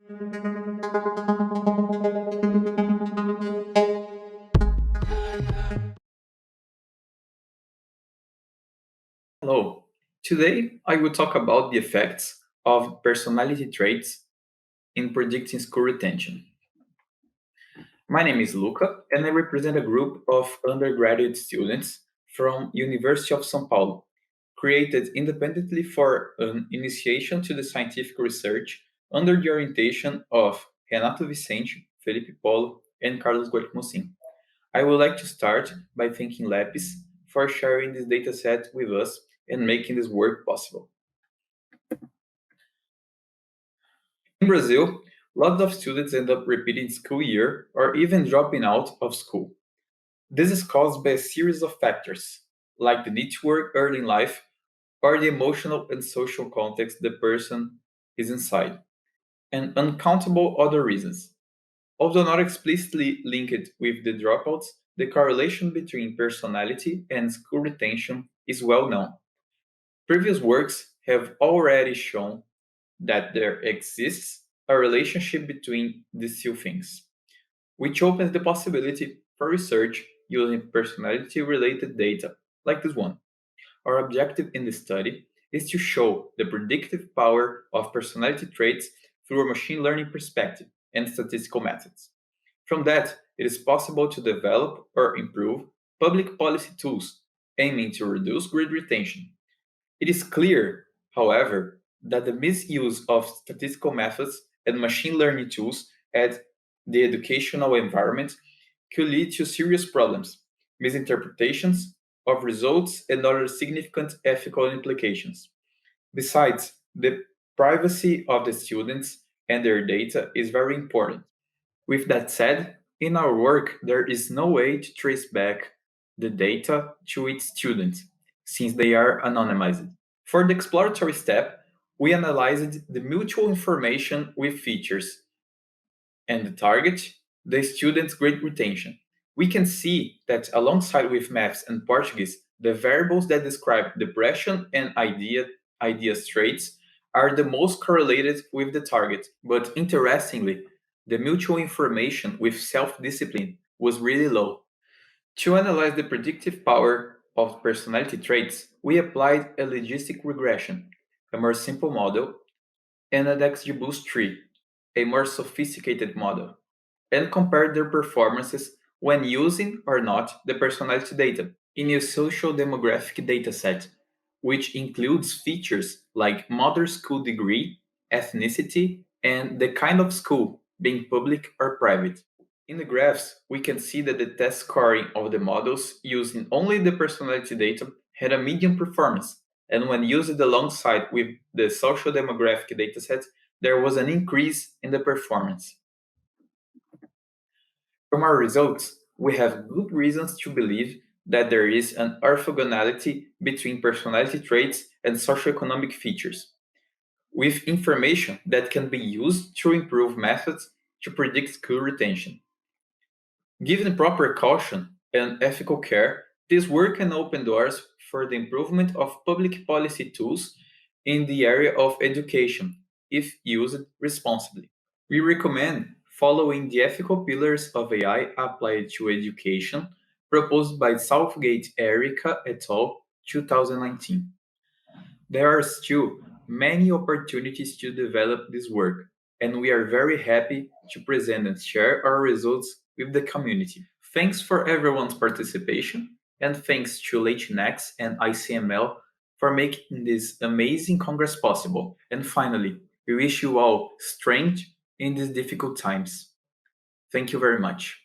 Hello. Today, I will talk about the effects of personality traits in predicting school retention. My name is Lucka, and I represent a group of undergraduate students from University of São Paulo, created independently for an initiation to the scientific research under the orientation of Renato, Vicente, Felipe, Polo, and Carlos Guatemala. I would like to start by thanking Lapis for sharing this dataset with us and making this work possible. In Brazil, lots of students end up repeating school year or even dropping out of school. This is caused by a series of factors, like the need to work early in life or the emotional and social context the person is inside, and uncountable other reasons. Although not explicitly linked with the dropouts, the correlation between personality and school retention is well known. Previous works have already shown that there exists a relationship between these two things, which opens the possibility for research using personality related data, like this one. Our objective in this study is to show the predictive power of personality traits through a machine learning perspective and statistical methods. From that, it is possible to develop or improve public policy tools aiming to reduce grid retention. It is clear, however, that the misuse of statistical methods and machine learning tools at the educational environment could lead to serious problems, misinterpretations of results, and other significant ethical implications. Besides, the privacy of the students and their data is very important. With that said, in our work, there is no way to trace back the data to its students, since they are anonymized. For the exploratory step, we analyzed the mutual information with features and the target, the student's grade retention. We can see that alongside with maths and Portuguese, the variables that describe depression and ideas traits are the most correlated with the target. But interestingly, the mutual information with self-discipline was really low. To analyze the predictive power of personality traits, we applied a logistic regression, a more simple model, and a XGBoost tree, a more sophisticated model, and compared their performances when using or not the personality data in a social demographic dataset, which includes features like mother school degree, ethnicity, and the kind of school, being public or private. In the graphs, we can see that the test scoring of the models using only the personality data had a median performance, and when used alongside with the social demographic dataset, there was an increase in the performance. From our results, we have good reasons to believe that there is an orthogonality between personality traits and socioeconomic features, with information that can be used to improve methods to predict school retention. Given proper caution and ethical care, this work can open doors for the improvement of public policy tools in the area of education if used responsibly. We recommend following the ethical pillars of AI applied to education proposed by Southgate Erica et al. 2019. There are still many opportunities to develop this work, and we are very happy to present and share our results with the community. Thanks for everyone's participation, and thanks to LatinX and ICML for making this amazing Congress possible. And finally, we wish you all strength in these difficult times. Thank you very much.